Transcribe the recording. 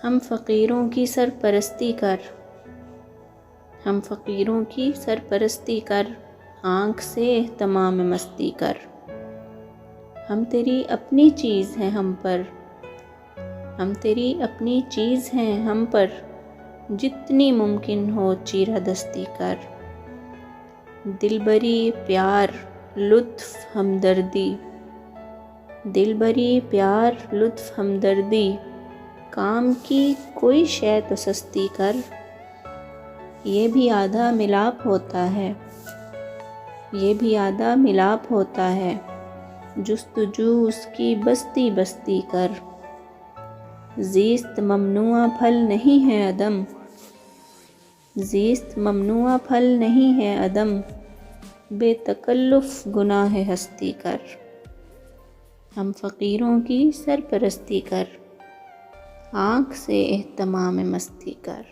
ہم فقیروں کی سرپرستی کر، ہم فقیروں کی سرپرستی کر، آنکھ سے اہتمام مستی کر۔ ہم تیری اپنی چیز ہیں ہم پر، ہم تیری اپنی چیز ہیں ہم پر، جتنی ممکن ہو چیرہ دستی کر۔ دلبری پیار لطف ہمدردی، دلبری پیار لطف ہمدردی، کام کی کوئی شے تو سستی کر۔ یہ بھی آدھا ملاپ ہوتا ہے، یہ بھی آدھا ملاپ ہوتا ہے، جستجو اس کی بستی بستی کر۔ زیست ممنوعہ پھل نہیں ہے عدم، زیست ممنوعہ پھل نہیں ہے عدم، بے تکلف گناہ ہستی کر۔ ہم فقیروں کی سرپرستی کر، آنکھ سے اہتمام مستی کر۔